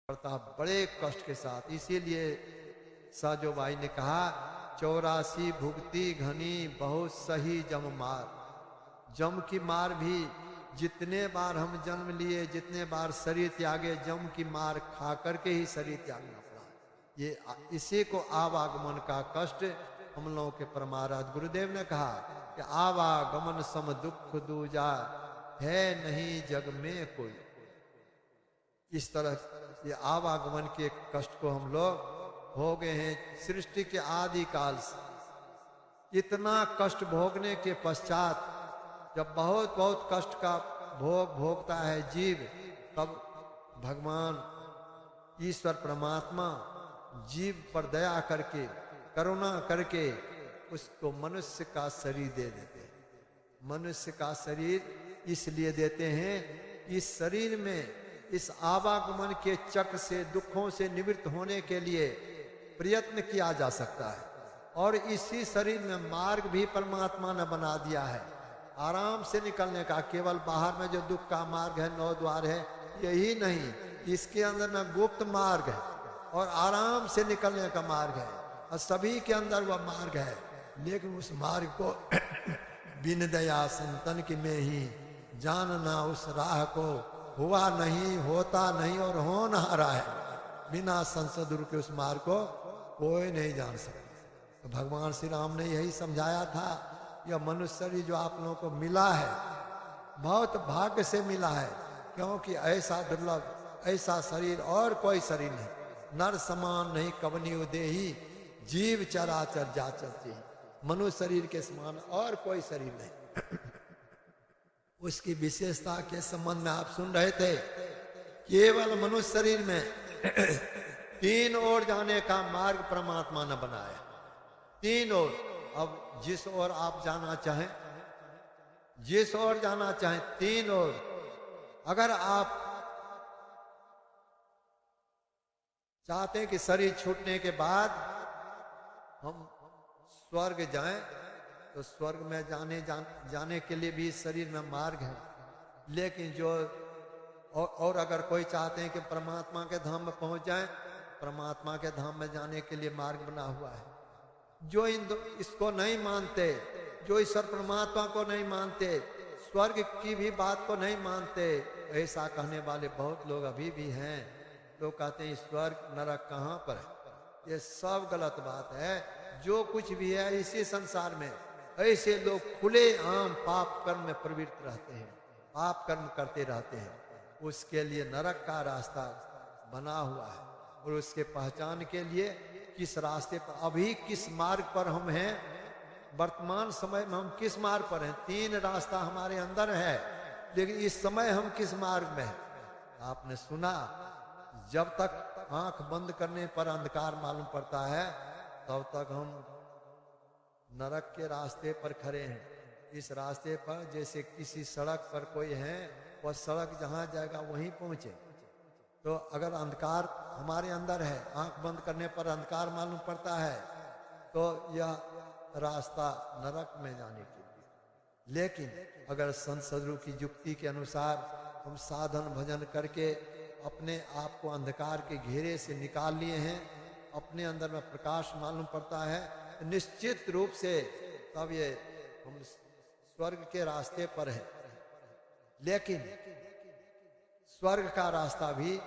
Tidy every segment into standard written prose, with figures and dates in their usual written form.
पड़ता बड़े कष्ट के साथ। इसीलिए साजोबाई ने कहा 84 भुगती घनी बहुत सही जम मार। जम की मार भी जितने बार हम जन्म लिए, जितने बार शरीर त्यागे, जम की मार खा करके ही शरीर त्यागना पड़ा। ये इसी को आवागमन का कष्ट हम लोगों के परमाराध्य गुरुदेव ने कहा कि आवागमन सम दुख दूजा है नहीं जग में कोई। इस तरह ये आवागमन के कष्ट को हम लोग हो गए हैं सृष्टि के आदि काल से। इतना कष्ट भोगने के पश्चात जब बहुत बहुत कष्ट का भोग भोगता है जीव, तब भगवान ईश्वर परमात्मा जीव पर दया करके, करुणा करके उसको मनुष्य का शरीर दे देते हैं। मनुष्य का शरीर इसलिए देते हैं, इस शरीर में इस आवागमन के चक्र से, दुखों से निवृत्त होने के लिए प्रयत्न किया जा सकता है। और इसी शरीर में मार्ग भी परमात्मा ने बना दिया है आराम से निकलने का। केवल बाहर में जो दुख का मार्ग है, 9 द्वार है, यही नहीं, इसके अंदर में गुप्त मार्ग है और आराम से निकलने का मार्ग है, और सभी के अंदर वह मार्ग है। लेकिन उस मार्ग को बिन दया संतन की में ही जानना, उस राह को हुआ नहीं, होता नहीं और हो ना रहा है। बिना संसदुर के उस मार्ग को कोई नहीं जान सकता। तो भगवान श्री राम ने यही समझाया था, यह मनुष्य शरीर जो आप लोगों को मिला है, बहुत भाग्य से मिला है, क्योंकि ऐसा दुर्लभ, ऐसा शरीर और कोई शरीर नहीं। नर समान नहीं कवनी उदेही, जीव चराचर जाचर। मनुष्य शरीर के समान और कोई शरीर नहीं। उसकी विशेषता के संबंध में आप सुन रहे थे। केवल मनुष्य शरीर में 3 ओर जाने का मार्ग परमात्मा ने बनाया। 3 ओर। अब जिस ओर आप जाना चाहें, जिस ओर जाना चाहें, 3 ओर। अगर आप चाहते हैं कि शरीर छूटने के बाद हम स्वर्ग जाएं, तो स्वर्ग में जाने के लिए भी शरीर में मार्ग है। लेकिन जो और अगर कोई चाहते हैं कि परमात्मा के धाम में पहुंच जाएं, परमात्मा के धाम में जाने के लिए मार्ग बना हुआ है। जो इसको नहीं मानते, जो ईश्वर परमात्मा को नहीं मानते, स्वर्ग की भी बात को नहीं मानते, ऐसा कहने वाले बहुत लोग अभी भी हैं। लोग कहते हैं स्वर्ग नरक कहाँ पर है। ये सब गलत बात है। जो कुछ भी है इसी संसार में, ऐसे लोग खुले आम पाप कर्म में प्रवृत्त रहते हैं, पाप कर्म करते रहते हैं। उसके लिए नरक का रास्ता बना हुआ है। और उसके पहचान के लिए किस रास्ते पर, अभी किस मार्ग पर हम हैं, वर्तमान समय में हम किस मार्ग पर हैं। 3 रास्ता हमारे अंदर है, लेकिन इस समय हम किस मार्ग में हैं। आपने सुना, जब तक आंख बंद करने पर अंधकार मालूम पड़ता है, तब तक हम नरक के रास्ते पर खड़े हैं। इस रास्ते पर जैसे किसी सड़क पर कोई है, वह सड़क जहां जाएगा वहीं पहुंचे। तो अगर अंधकार हमारे अंदर है, आंख बंद करने पर अंधकार मालूम पड़ता है, तो यह रास्ता नरक में जाने के लिए। लेकिन अगर संत सदगुरु की युक्ति के अनुसार हम साधन भजन करके अपने आप को अंधकार के घेरे से निकाल लिए हैं, अपने अंदर में प्रकाश मालूम पड़ता है, निश्चित रूप से तब ये हम स्वर्ग के रास्ते पर हैं। लेकिन स्वर्ग का रास्ता भी,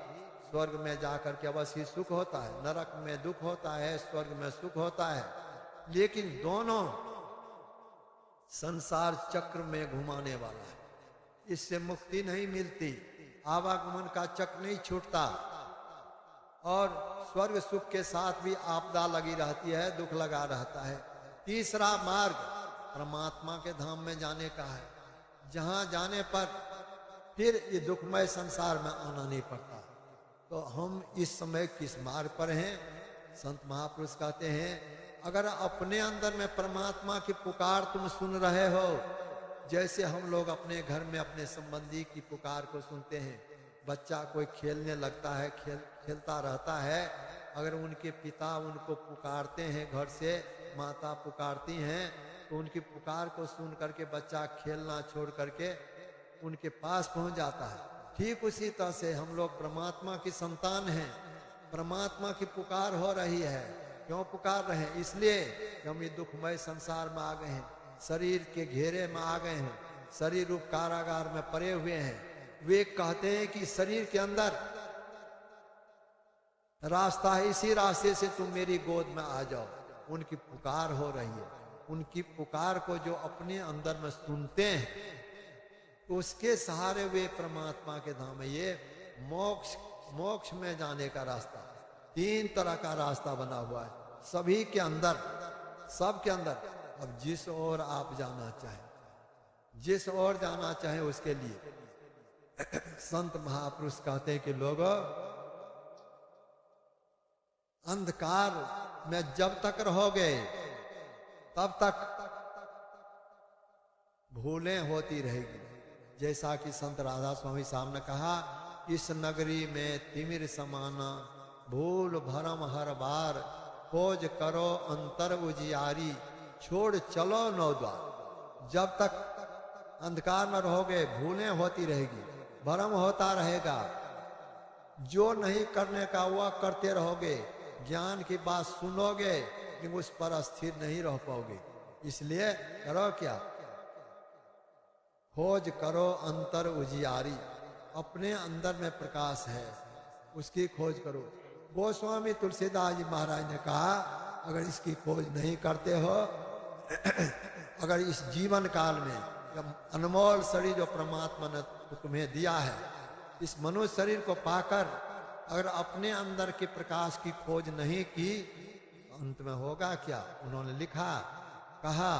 स्वर्ग में जाकर के अवश्य सुख होता है, नरक में दुख होता है, स्वर्ग में सुख होता है। लेकिन दोनों संसार चक्र में घुमाने वाला है, इससे मुक्ति नहीं मिलती, आवागमन का चक्र नहीं छूटता। और स्वर्ग सुख के साथ भी आपदा लगी रहती है, दुख लगा रहता है। तीसरा मार्ग परमात्मा के धाम में जाने का है, जहां जाने पर फिर ये दुखमय संसार में आना नहीं पड़ता। तो हम इस समय किस मार्ग पर हैं? संत महापुरुष कहते हैं, अगर अपने अंदर में परमात्मा की पुकार तुम सुन रहे हो, जैसे हम लोग अपने घर में अपने संबंधी की पुकार को सुनते हैं। बच्चा कोई खेलने लगता है, खेलता रहता है, अगर उनके पिता उनको पुकारते हैं, घर से माता पुकारती हैं, तो उनकी पुकार को सुन करके बच्चा खेलना छोड़ करके उनके पास पहुंच जाता है। ठीक उसी तरह से हम लोग परमात्मा की संतान हैं, परमात्मा की पुकार हो रही है। क्यों पुकार रहे हैं? इसलिए कि हम ये दुखमय संसार में आ गए हैं, शरीर के घेरे में आ गए हैं, शरीर रूप कारागार में पड़े हुए हैं। वे कहते हैं कि शरीर के अंदर रास्ता है, इसी रास्ते से तुम मेरी गोद में आ जाओ। उनकी पुकार हो रही है। उनकी पुकार को जो अपने अंदर में सुनते हैं, तो उसके सहारे वे परमात्मा के धाम में, ये मोक्ष में जाने का रास्ता, 3 तरह का रास्ता बना हुआ है सभी के अंदर, सबके अंदर। अब जिस ओर आप जाना चाहें, जिस ओर जाना चाहें उसके लिए संत महापुरुष कहते हैं कि लोगों, अंधकार में जब तक रहोगे तब तक भूलें होती रहेगी। जैसा कि संत राधा स्वामी साहब ने कहा, इस नगरी में तिमिर समाना, भूल भरम हर बार, खोज करो अंतर उजियारी, छोड़ चलो नौ द्वार। जब तक अंधकार में रहोगे भूलें होती रहेगी, भरम होता रहेगा, जो नहीं करने का वह करते रहोगे, ज्ञान की बात सुनोगे लेकिन उस पर स्थिर नहीं रह पाओगे। इसलिए करो क्या? खोज करो अंतर उजियारी, अपने अंदर में प्रकाश है, उसकी खोज करो। गोस्वामी तुलसीदास जी महाराज ने कहा, अगर इसकी खोज नहीं करते हो, अगर इस जीवन काल में अनमोल शरीर जो परमात्मा ने तुम्हें दिया है, इस मनुष्य शरीर को पाकर अगर अपने अंदर के प्रकाश की खोज नहीं की, अंत में होगा क्या? उन्होंने लिखा, कहा,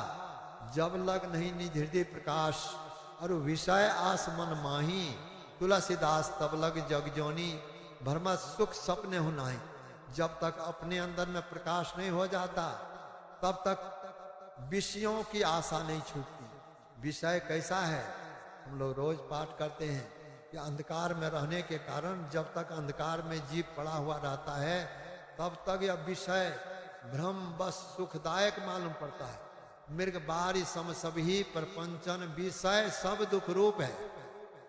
जब लग नहीं निज हृदय प्रकाश, और विषय आस मन माही, तुलसीदास तब लग जग जोनी, भ्रम सुख सपने हो नाही। जब तक अपने अंदर में प्रकाश नहीं हो जाता, तब तक विषयों की आशा नहीं छूटती। विषय कैसा है? हम लोग रोज पाठ करते हैं कि अंधकार में रहने के कारण जब तक अंधकार में जीव पड़ा हुआ रहता है, तब तक यह विषय भ्रम बस सुखदायक मालूम पड़ता है। मृग बारी सम सभी प्रपंचन, विषय सब दुख रूप है।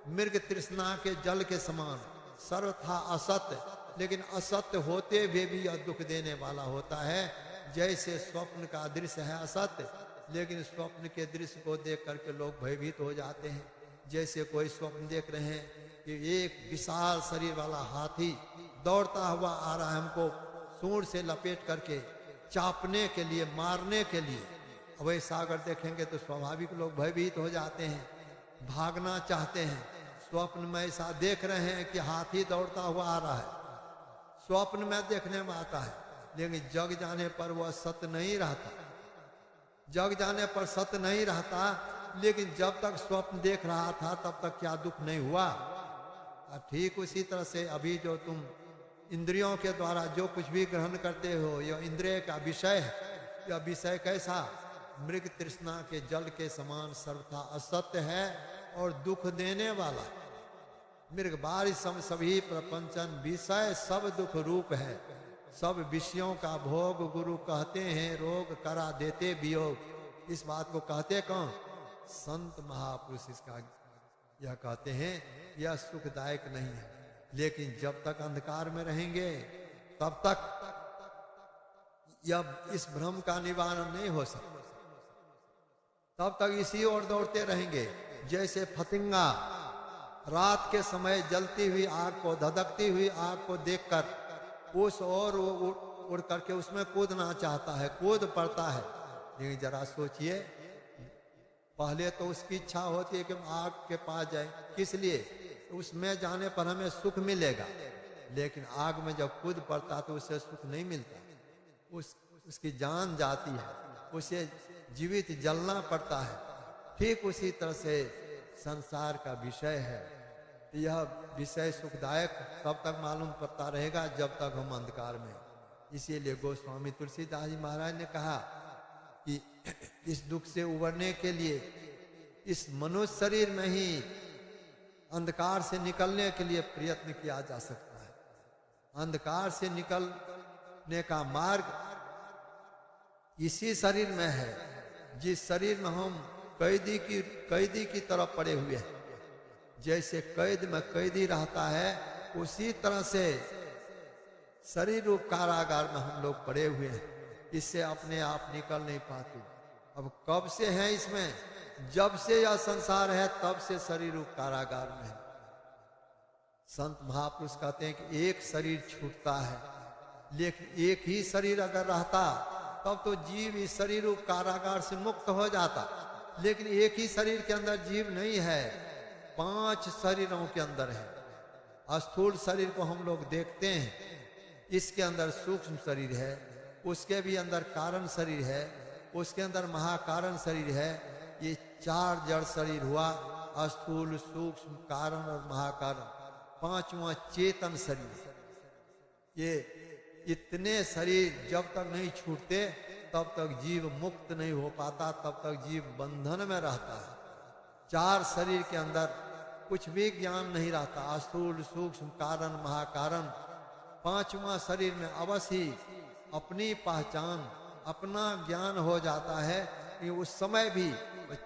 मृग तृष्णा के जल के समान, सर्वथा असत्य, लेकिन असत्य होते हुए भी यह दुख देने वाला होता है। जैसे स्वप्न का दृश्य है असत्य, लेकिन स्वप्न के दृश्य को देख करके लोग भयभीत हो जाते हैं। जैसे कोई स्वप्न देख रहे हैं कि एक विशाल शरीर वाला हाथी दौड़ता हुआ आ रहा है, हमको सूंड से लपेट करके चापने के लिए, मारने के लिए। अब ऐसा अगर देखेंगे तो स्वाभाविक लोग भयभीत हो जाते हैं, भागना चाहते हैं। स्वप्न में ऐसा देख रहे हैं कि हाथी दौड़ता हुआ आ रहा है, स्वप्न में देखने में आता है, लेकिन जग जाने पर वह सत्य नहीं रहता। जग जाने पर सत्य नहीं रहता, लेकिन जब तक स्वप्न देख रहा था तब तक क्या दुख नहीं हुआ? ठीक उसी तरह से अभी जो तुम इंद्रियों के द्वारा जो कुछ भी ग्रहण करते हो, यह इंद्रिय का विषय है। यह विषय कैसा? मृग तृष्णा के जल के समान सर्वथा असत्य है और दुख देने वाला। मृग बारी सम सभी प्रपंचन, विषय सब दुख रूप है। सब विषयों का भोग गुरु कहते हैं, रोग करा देते वियोग। इस बात को कहते कौन? संत महापुरुष इसका यह कहते हैं, यह सुखदायक नहीं है। लेकिन जब तक अंधकार में रहेंगे तब तक यह इस भ्रम का निवारण नहीं हो सकता। तब तक इसी ओर दौड़ते रहेंगे। जैसे फतिंगा रात के समय जलती हुई आग को, धधकती हुई आग को देखकर उस ओर उड़ करके उसमें कूदना चाहता है, कूद पड़ता है। लेकिन जरा सोचिए, पहले तो उसकी इच्छा होती है कि हम आग के पास जाए, किस लिए? उसमें जाने पर हमें सुख मिलेगा। लेकिन आग में जब कूद पड़ता तो उससे सुख नहीं मिलता, उसकी जान जाती है, उसे जीवित जलना पड़ता है। ठीक उसी तरह से संसार का विषय है। यह विषय सुखदायक तब तक मालूम पड़ता रहेगा जब तक हम अंधकार में। इसीलिए गोस्वामी तुलसीदास जी महाराज ने कहा कि इस दुख से उबरने के लिए इस मनुष्य शरीर में ही अंधकार से निकलने के लिए प्रयत्न किया जा सकता है। अंधकार से निकलने का मार्ग इसी शरीर में है, जिस शरीर में हम कैदी की तरह पड़े हुए हैं। जैसे कैद में कैदी रहता है, उसी तरह से शरीर रूप कारागार में हम लोग पड़े हुए हैं, इससे अपने आप निकल नहीं पाते। अब कब से हैं इसमें? जब से यह संसार है तब से शरीर रूप कारागार में है। संत महापुरुष कहते हैं कि एक शरीर छूटता है, लेकिन एक ही शरीर अगर रहता तब तो जीव इस शरीर रूप कारागार से मुक्त हो जाता। लेकिन एक ही शरीर के अंदर जीव नहीं है, 5 शरीरों के अंदर है। स्थूल शरीर को हम लोग देखते हैं, इसके अंदर सूक्ष्म शरीर है, उसके भी अंदर कारण शरीर है, उसके अंदर महाकारण शरीर है। ये 4 जड़ शरीर हुआ, स्थूल, सूक्ष्म, कारण और महाकारण। 5वां चेतन शरीर। ये इतने शरीर जब तक नहीं छूटते तब तक जीव मुक्त नहीं हो पाता, तब तक जीव बंधन में रहता है। 4 शरीर के अंदर कुछ भी ज्ञान नहीं रहता, स्थूल, सूक्ष्म, कारण, महाकारण। 5वां शरीर में अवश्य ही अपनी पहचान, अपना ज्ञान हो जाता है कि उस समय भी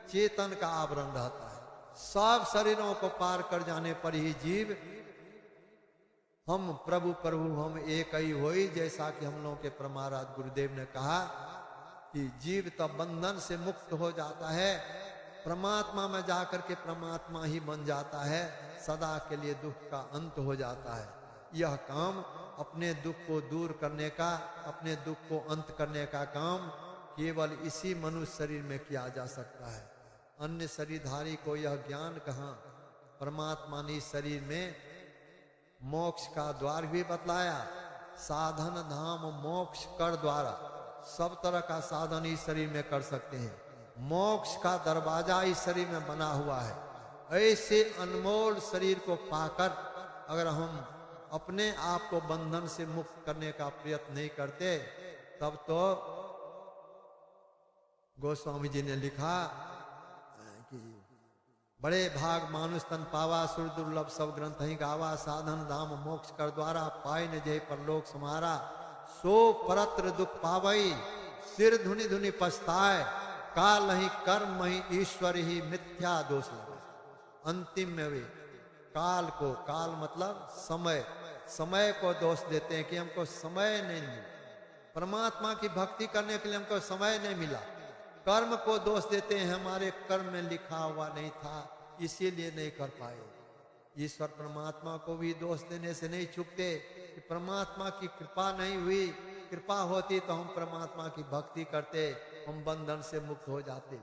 चेतन का आवरण रहता है। सब शरीरों को पार कर जाने पर ही जीव हम प्रभु प्रभु हम एक ही होई, जैसा कि हम लोगों के परमाराज गुरुदेव ने कहा कि जीव तब बंधन से मुक्त हो जाता है, परमात्मा में जाकर के परमात्मा ही बन जाता है, सदा के लिए दुख का अंत हो जाता है। यह काम अपने दुख को दूर करने का, अपने दुख को अंत करने का काम केवल इसी मनुष्य शरीर में किया जा सकता है। अन्य शरीरधारी को यह ज्ञान कहाँ? परमात्मा ने शरीर में मोक्ष का द्वार भी बतलाया। साधन धाम मोक्ष कर द्वारा, सब तरह का साधन इस शरीर में कर सकते हैं। मोक्ष का दरवाजा इस शरीर में बना हुआ है। ऐसे अनमोल शरीर को पाकर अगर हम अपने आप को बंधन से मुक्त करने का प्रयत्न नहीं करते, तब तो गोस्वामी जी ने लिखा कि बड़े भाग मानुष तन पावा, सुर दुर्लभ सब ग्रंथ ही गावा, साधन धाम मोक्ष कर द्वारा, पाए न जय परलोक समारा, सो परत्र दुख पावई, सिर धुनि धुनि पछताए, काल ही कर्म ही ईश्वर ही मिथ्या दोष लगा। अंतिम में वे काल को, काल मतलब समय, समय को दोष देते हैं कि हमको समय नहीं मिला, परमात्मा की भक्ति करने के लिए हमको समय नहीं मिला। कर्म को दोष देते हैं, हमारे कर्म में लिखा हुआ नहीं था इसीलिए नहीं कर पाए। ईश्वर परमात्मा को भी दोष देने से नहीं चूकते कि परमात्मा की कृपा नहीं हुई, कृपा होती तो हम परमात्मा की भक्ति करते, हम बंधन से मुक्त हो जाते।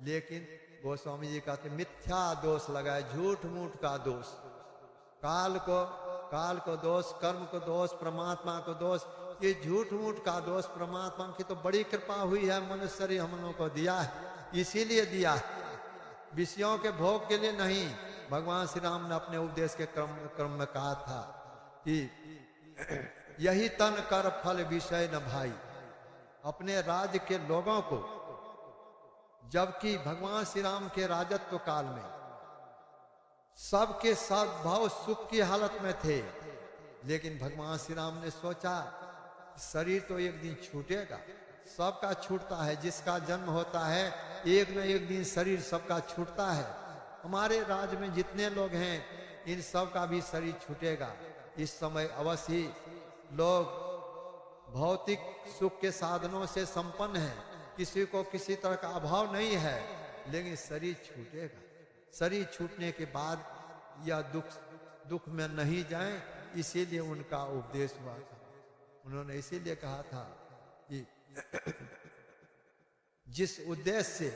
लेकिन गोस्वामी जी कहते मिथ्या दोष लगाए, झूठ मूठ का दोष, काल को दोष, कर्म को दोष, परमात्मा को दोष, ये झूठ मूठ का दोष। परमात्मा की तो बड़ी कृपा हुई है, मनुष्य शरीर हम लोगों को दिया है, इसीलिए दिया है, विषयों के भोग के लिए नहीं। भगवान श्री राम ने अपने उपदेश के क्रम में कहा था कि यही तन कर फल विषय न भाई, अपने राज्य के लोगों को, जबकि भगवान श्री राम के राजत्व काल में सबके सब भाव सुख की हालत में थे, लेकिन भगवान श्री राम ने सोचा शरीर तो एक दिन छूटेगा, सबका छूटता है, जिसका जन्म होता है एक न एक दिन शरीर सबका छूटता है। हमारे राज्य में जितने लोग हैं इन सब का भी शरीर छूटेगा। इस समय अवश्य ही लोग भौतिक सुख के साधनों से संपन्न हैं, किसी को किसी तरह का अभाव नहीं है, लेकिन शरीर छूटेगा। शरीर छूटने के बाद यह दुख में नहीं जाएं, इसीलिए उनका उपदेश हुआ था। उन्होंने इसीलिए कहा था कि जिस उद्देश्य से,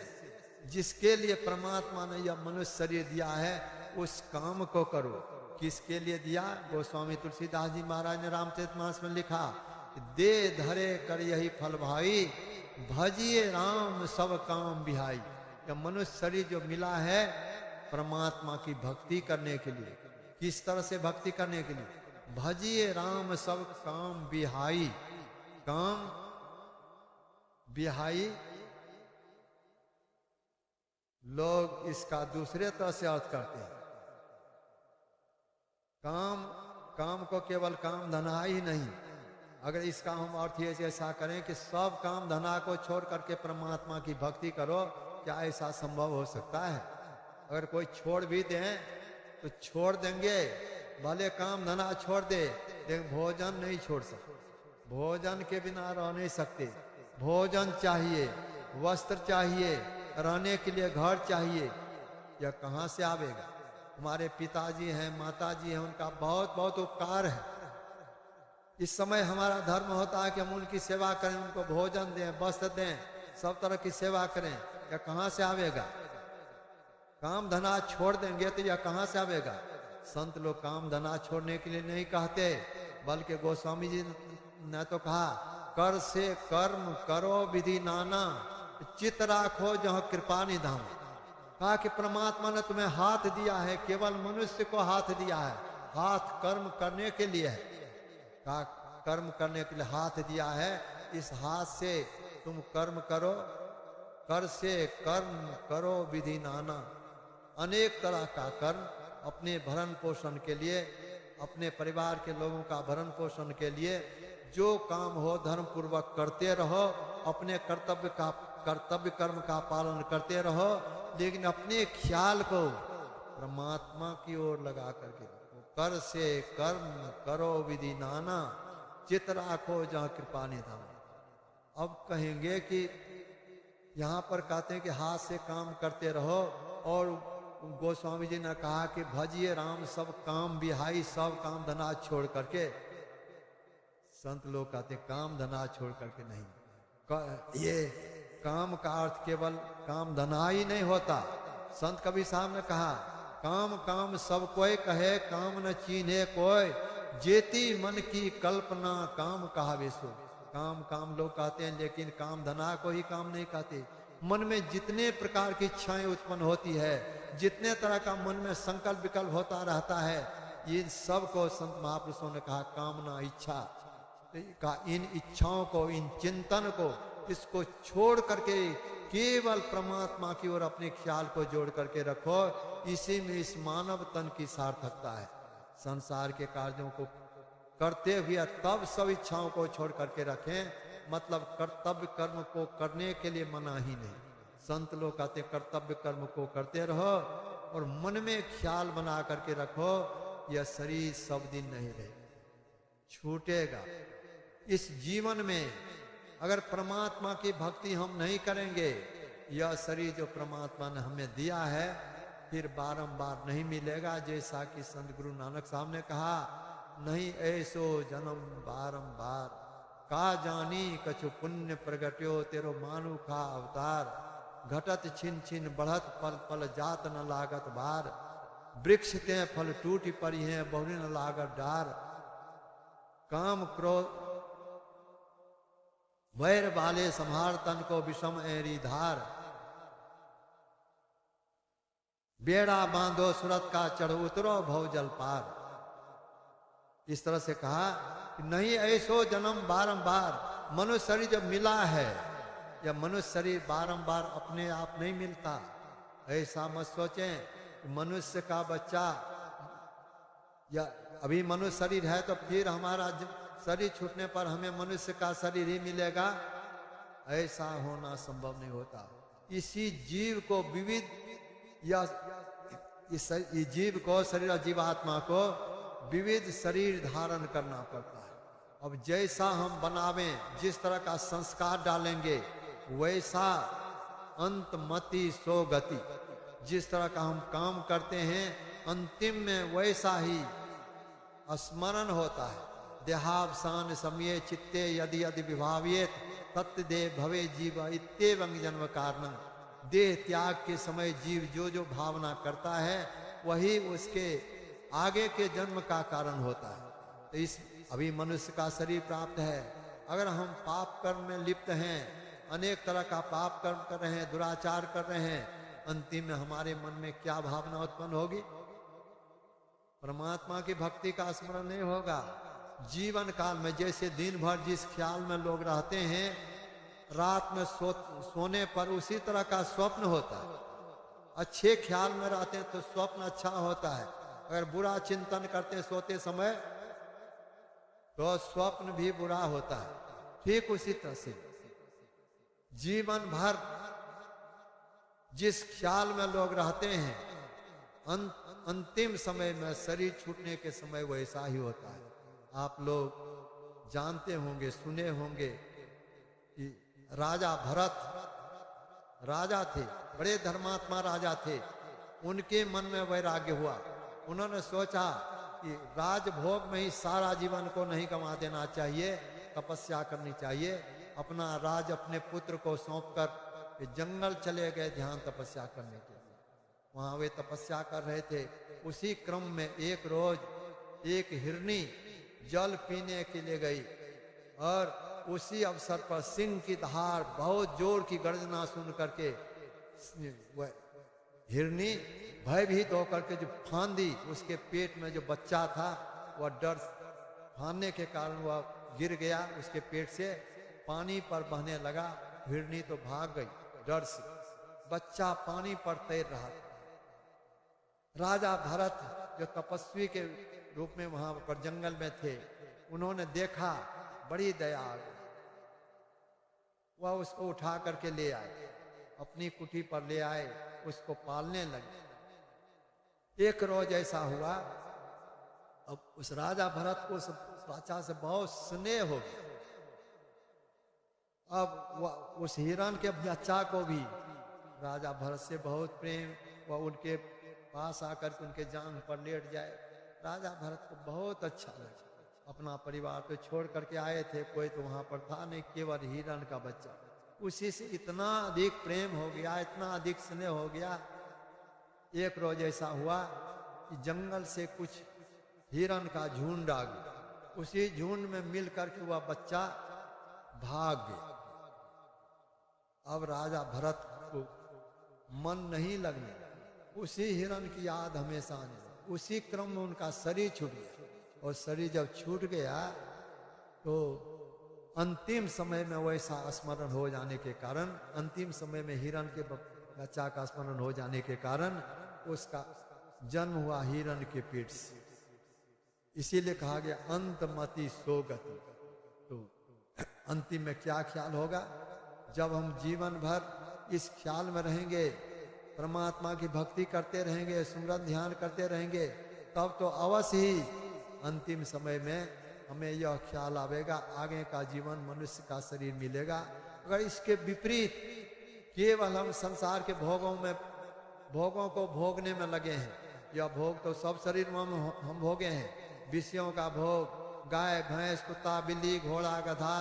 जिसके लिए परमात्मा ने यह मनुष्य शरीर दिया है, उस काम को करो। किसके लिए दिया? गोस्वामी तुलसीदास जी महाराज ने रामचरितमानस में लिखा, दे धरे कर यही फल भाई, भजिए राम सब काम बिहाई। यह मनुष्य शरीर जो मिला है परमात्मा की भक्ति करने के लिए। किस तरह से भक्ति करने के लिए? भजिए राम सब काम बिहाई। काम बिहाई, लोग इसका दूसरे तरह से अर्थ करते हैं। काम को केवल काम धना ही नहीं, अगर इसका हम अर्थ ऐसा करें कि सब काम धना को छोड़ करके परमात्मा की भक्ति करो, क्या ऐसा संभव हो सकता है? अगर कोई छोड़ भी दे तो छोड़ देंगे, भले काम धना छोड़ दे, लेकिन भोजन नहीं छोड़ सकते। भोजन के बिना रह नहीं सकते। भोजन चाहिए, वस्त्र चाहिए, रहने के लिए घर चाहिए। यह कहाँ से आवेगा? हमारे पिताजी हैं, माताजी हैं, उनका बहुत बहुत उपकार है। इस समय हमारा धर्म होता है कि हम उनकी सेवा करें, उनको भोजन दें, वस्त्र दें, सब तरह की सेवा करें। यह कहाँ से आवेगा? काम धना छोड़ देंगे तो यह कहाँ से आवेगा? संत लोग काम धना छोड़ने के लिए नहीं कहते, बल्कि गोस्वामी जी ने तो कहा, कर से कर्म करो विधि नाना, चित राखो जहाँ कृपा निधान। कहा कि परमात्मा ने तुम्हें हाथ दिया है, केवल मनुष्य को हाथ दिया है, हाथ कर्म करने के लिए है। कहा कर्म करने के लिए हाथ दिया है, इस हाथ से तुम कर्म करो। कर से कर्म करो विधि नाना, अनेक तरह का कर्म अपने भरण पोषण के लिए, अपने परिवार के लोगों का भरण पोषण के लिए जो काम हो धर्म पूर्वक करते रहो। अपने कर्तव्य कर्म का पालन करते रहो, लेकिन अपने ख्याल को परमात्मा की ओर लगा करके रखो। कर से कर्म करो विधि नाना, चित राखो जहाँ कृपा निधान। अब कहेंगे कि यहाँ पर कहते हैं कि हाथ से काम करते रहो, और गोस्वामी जी ने कहा कि भजिए राम सब काम विहाई, सब काम धना छोड़ करके। संत लोग कहते हैं काम धना छोड़ करके नहीं। ये काम का अर्थ केवल काम धना ही नहीं होता। संत कबीर साहब ने कहा, काम काम सब कोई कहे, काम न चीन्हे कोई, जेती मन की कल्पना काम कहावे सो। काम काम लोग कहते हैं, लेकिन काम धना को ही काम नहीं कहते। मन में जितने प्रकार की इच्छाएं उत्पन्न होती है, जितने तरह का मन में संकल्प विकल्प होता रहता है, इन सब को संत महापुरुषों ने कहा कामना, इच्छा का, इन इच्छाओं को, इन चिंतन को, इसको छोड़ करके केवल परमात्मा की ओर अपने ख्याल को जोड़ करके रखो। इसी में इस मानव तन की सार्थकता है। संसार के कार्यों को करते हुए तब सब इच्छाओं को छोड़ करके रखें, मतलब कर्तव्य कर्म को करने के लिए मना ही नहीं। संत लोग कहते कर्तव्य कर्म को करते रहो और मन में ख्याल बना करके रखो, यह शरीर सब दिन नहीं रहे, छूटेगा। इस जीवन में अगर परमात्मा की भक्ति हम नहीं करेंगे, यह शरीर जो परमात्मा ने हमें दिया है फिर बारंबार नहीं मिलेगा। जैसा कि संत गुरु नानक साहब ने कहा, नहीं ऐसो जन्म बारंबार, का जानी कछु पुण्य प्रगट्यो तेरो मानु का अवतार। घटत छिन छिन बढ़त पल पल जात न लागत बार, वृक्ष ते फल टूटी पड़ी है बहुरी न लागत डार। काम क्रोध वैर वाले संहार तन को विषम एरी धार, बेड़ा बांधो सुरत का चढ़ उतरो भव जल पार। इस तरह से कहा कि नहीं ऐसो जन्म बारंबार, मनुष्य शरीर जब मिला है, या मनुष्य शरीर बारंबार अपने आप नहीं मिलता। ऐसा मत सोचें कि मनुष्य का बच्चा, या अभी मनुष्य शरीर है तो फिर हमारा शरीर छूटने पर हमें मनुष्य का शरीर ही मिलेगा, ऐसा होना संभव नहीं होता। इसी जीव को विविध, या इस जीव को, शरीर जीवात्मा को विविध शरीर धारण करना पड़ता है। अब जैसा हम बनावें, जिस तरह का संस्कार डालेंगे, वैसा अंतमति सो गति। जिस तरह का हम काम करते हैं, अंतिम में वैसा ही स्मरण होता है। देहावसान समय चित्ते यदि यदि विभावियेत तत्दे भवे जीव इत्येवं जन्म कारणं। देह त्याग के समय जीव जो जो भावना करता है, वही उसके आगे के जन्म का कारण होता है। तो इस अभी मनुष्य का शरीर प्राप्त है, अगर हम पाप कर्म में लिप्त हैं, अनेक तरह का पाप कर्म कर रहे हैं, दुराचार कर रहे हैं, अंतिम में हमारे मन में क्या भावना उत्पन्न होगी? परमात्मा की भक्ति का स्मरण नहीं होगा। जीवन काल में जैसे दिन भर जिस ख्याल में लोग रहते हैं, रात में सोने पर उसी तरह का स्वप्न होता है। अच्छे ख्याल में रहते हैं तो स्वप्न अच्छा होता है, अगर बुरा चिंतन करते सोते समय तो स्वप्न भी बुरा होता है। ठीक उसी तरह से जीवन भर जिस ख्याल में लोग रहते हैं, अंतिम समय में शरीर छूटने के समय वैसा ही होता है। आप लोग जानते होंगे, सुने होंगे कि राजा भरत राजा थे, बड़े धर्मात्मा राजा थे। उनके मन में वैराग्य हुआ। उन्होंने सोचा कि राजभोग में ही सारा जीवन को नहीं गंवा देना चाहिए, तपस्या करनी चाहिए। अपना राज अपने पुत्र को सौंपकर जंगल चले गए ध्यान तपस्या करने के लिए। वहां वे तपस्या कर रहे थे। उसी क्रम में एक रोज एक हिरनी जल पीने के लिए गई और उसी अवसर पर सिंह की धार बहुत जोर की गर्जना सुन करके हिरनी भयभीत होकर के जो फांदी, उसके पेट में जो बच्चा था वह डर फांदने के कारण वह गिर गया। उसके पेट से पानी पर बहने लगा। हिरनी तो भाग गई डर से, बच्चा पानी पर तैर रहा था। राजा भरत जो तपस्वी के रूप में वहां पर जंगल में थे, उन्होंने देखा, बड़ी दया आ गई। वह उसको उठा करके ले आए, अपनी कुटी पर ले आए, उसको पालने लगे। एक रोज ऐसा हुआ, अब उस राजा भरत को उस बच्चा से बहुत स्नेह हो गया। अब वह उस हिरण के बच्चा को भी राजा भरत से बहुत प्रेम, वह उनके पास आकर के उनके जांघ पर लेट जाए। राजा भरत को बहुत अच्छा लगा। अपना परिवार तो छोड़ करके आए थे, कोई तो वहां पर था नहीं, केवल हिरण का बच्चा। उसी से इतना अधिक प्रेम हो गया, इतना अधिक स्नेह हो गया। एक रोज ऐसा हुआ कि जंगल से कुछ हिरण का झुंड आ गया। उसी झुंड में मिलकर के वह बच्चा भाग गया। अब राजा भरत को मन नहीं लगने, उसी हिरण की याद हमेशा आने लगी। उसी क्रम में उनका शरीर छूट गया। और शरीर जब छूट गया तो अंतिम समय में वैसा स्मरण हो जाने के कारण, अंतिम समय में हिरण के बच्चा का स्मरण हो जाने के कारण उसका जन्म हुआ हिरण के पेट से। इसीलिए कहा गया अंतमति सो गति। तो अंतिम में क्या ख्याल होगा? जब हम जीवन भर इस ख्याल में रहेंगे, परमात्मा की भक्ति करते रहेंगे, सुमरन ध्यान करते रहेंगे, तब तो अवश्य ही अंतिम समय में हमें यह ख्याल आवेगा, आगे का जीवन मनुष्य का शरीर मिलेगा। अगर इसके विपरीत केवल हम संसार के भोगों को भोगने में लगे हैं, यह भोग तो सब शरीर में हम भोगे हैं। विषयों का भोग, गाय भैंस कुत्ता बिल्ली घोड़ा गधा,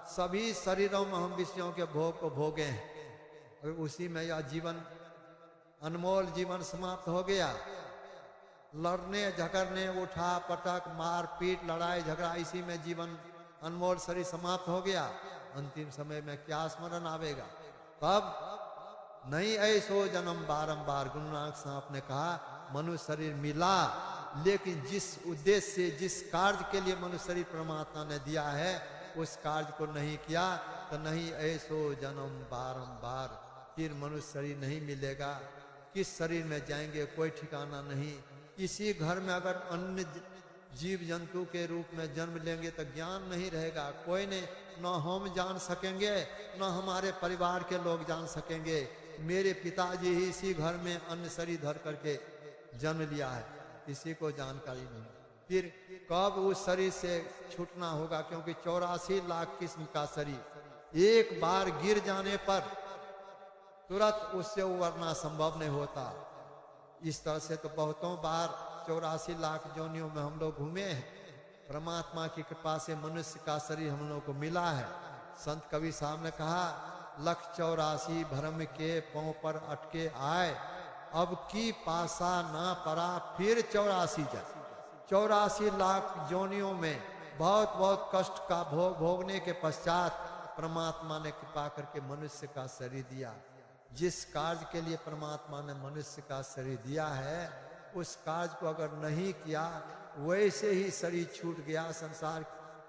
सभी शरीरों में हम विषयों के भोग को भोगे हैं। अगर उसी में यह जीवन, अनमोल जीवन समाप्त हो गया, लड़ने झगड़ने, उठा पटक, मार पीट, लड़ाई झगड़ा, इसी में जीवन अनमोल शरीर समाप्त हो गया, अंतिम समय में क्या स्मरण आवेगा? तब नहीं ऐसो जन्म बारंबार। गुरु नानक साहब ने कहा मनुष्य शरीर मिला, लेकिन जिस उद्देश्य से, जिस कार्य के लिए मनुष्य शरीर परमात्मा ने दिया है, उस कार्य को नहीं किया तो नहीं ऐसो जन्म बारंबार, फिर मनुष्य शरीर नहीं मिलेगा। किस शरीर में जाएंगे कोई ठिकाना नहीं। इसी घर में अगर अन्य जीव जंतु के रूप में जन्म लेंगे तो ज्ञान नहीं रहेगा, कोई नहीं, न हम जान सकेंगे न हमारे परिवार के लोग जान सकेंगे। मेरे पिताजी ही इसी घर में अन्न शरीर धर करके जन्म लिया है, किसी को जानकारी नहीं। फिर कब उस शरीर से छूटना होगा, क्योंकि 84 लाख किस्म का शरीर एक बार गिर जाने पर तुरंत उससे उबरना संभव नहीं होता। इस तरह से तो बहुतों बार 84 लाख योनियों में हम लोग घूमे हैं। परमात्मा की कृपा से मनुष्य का शरीर हम लोग को मिला है। संत कवि साहब ने कहा, 184 भरम के पांव पर अटके आए, अब की पासा ना परा फिर 84 जा। 84 लाख योनियों में बहुत बहुत कष्ट का भोगने के पश्चात परमात्मा ने कृपा करके मनुष्य का शरीर दिया। जिस कार्य के लिए परमात्मा ने मनुष्य का शरीर दिया है, उस कार्य को अगर नहीं किया, वैसे ही शरीर छूट गया संसार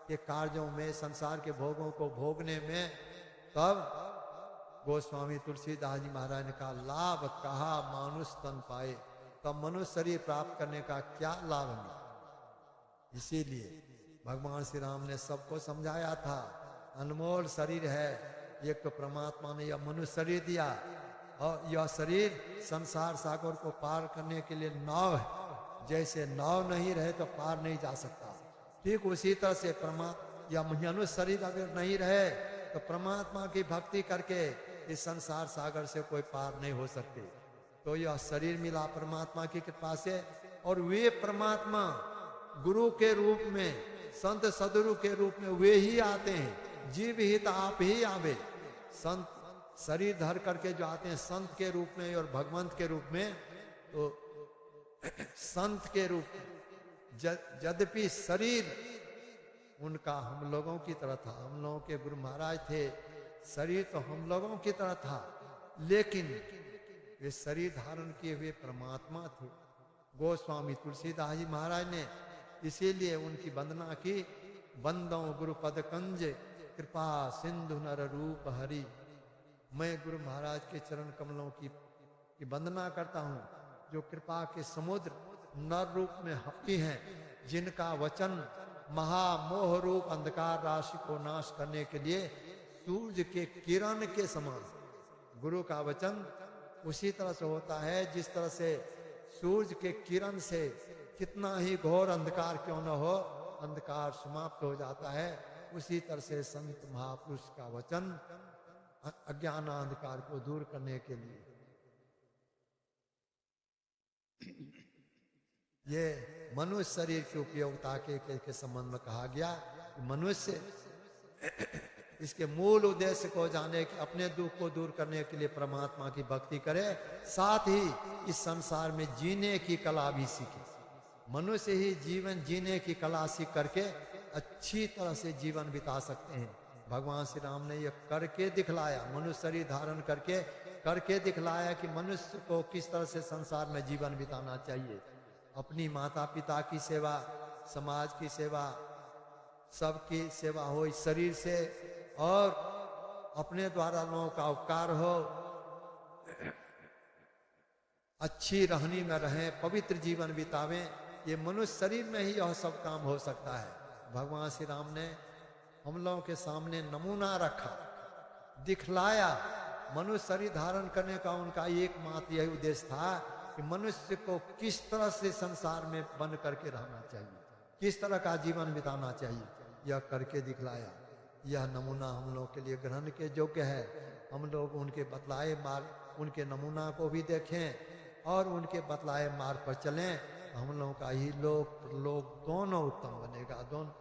के कार्यों में, संसार के भोगों को भोगने में। तब गोस्वामी तुलसीदास जी महाराज ने कहा, लाभ कहा मानुष तन पाए। तब मनुष्य शरीर प्राप्त करने का क्या लाभ मिला? इसीलिए भगवान श्री राम ने सबको समझाया था, अनमोल शरीर है, एक तो परमात्मा ने यह मनुष्य शरीर दिया, और यह शरीर संसार सागर को पार करने के लिए नाव है। जैसे नाव नहीं रहे तो पार नहीं जा सकता, ठीक उसी तरह से या मनुष्य शरीर अगर नहीं रहे तो परमात्मा की भक्ति करके इस संसार सागर से कोई पार नहीं हो सकते। तो यह शरीर मिला परमात्मा की कृपा से, और वे परमात्मा गुरु के रूप में, संत सदगुरु के रूप में वे ही आते हैं। जीव हित आप ही आवे, संत शरीर धर करके जो आते हैं संत के रूप में और भगवंत के रूप में, तो संत के रूप में, यद्यपि शरीर उनका हम लोगों की तरह था, हम लोगों के गुरु महाराज थे, शरीर तो हम लोगों की तरह था, लेकिन वे शरीर धारण किए हुए परमात्मा थे। गोस्वामी तुलसीदास जी महाराज ने इसीलिए उनकी वंदना की, वंदो गुरु पद कंज कृपा सिंधु नर रूप हरि। मैं गुरु महाराज के चरण कमलों की वंदना करता हूँ, जो कृपा के समुद्र नर रूप में हपी हैं, जिनका वचन महामोह रूप अंधकार राशि को नाश करने के लिए सूर्य के किरण के समान, गुरु का वचन उसी तरह से होता है जिस तरह से सूर्य के किरण से कितना ही घोर अंधकार क्यों न हो, अंधकार समाप्त हो जाता है। उसी तरह से संत महापुरुष का वचन अज्ञान अंधकार को दूर करने के लिए। ये मनुष्य शरीर की उपयोगिता के संबंध में कहा गया। मनुष्य इसके मूल उद्देश्य को जाने के, अपने दुख को दूर करने के लिए परमात्मा की भक्ति करे, साथ ही इस संसार में जीने की कला भी सीखे। मनुष्य ही जीवन जीने की कला सीख करके अच्छी तरह से जीवन बिता सकते हैं। भगवान श्री राम ने यह करके दिखलाया, मनुष्य शरीर धारण करके दिखलाया कि मनुष्य को किस तरह से संसार में जीवन बिताना चाहिए। अपनी माता पिता की सेवा, समाज की सेवा, सबकी सेवा हो इस शरीर से, और अपने द्वारा लोगों का उपकार हो, अच्छी रहनी में रहें, पवित्र जीवन बितावें। ये मनुष्य शरीर में ही यह सब काम हो सकता है। भगवान श्री राम ने हम लोगों के सामने नमूना रखा, दिखलाया। मनुष्य शरीर धारण करने का उनका एकमात्र यही उद्देश्य था कि मनुष्य को किस तरह से संसार में बन करके रहना चाहिए, किस तरह का जीवन बिताना चाहिए, यह करके दिखलाया। यह नमूना हम लोग के लिए ग्रहण के योग्य है। हम लोग उनके बतलाए मार्ग, उनके नमूना को भी देखें और उनके बतलाए मार्ग पर चलें। हम लोगों का ही लोक दोनों उत्तम बनेगा। दोनों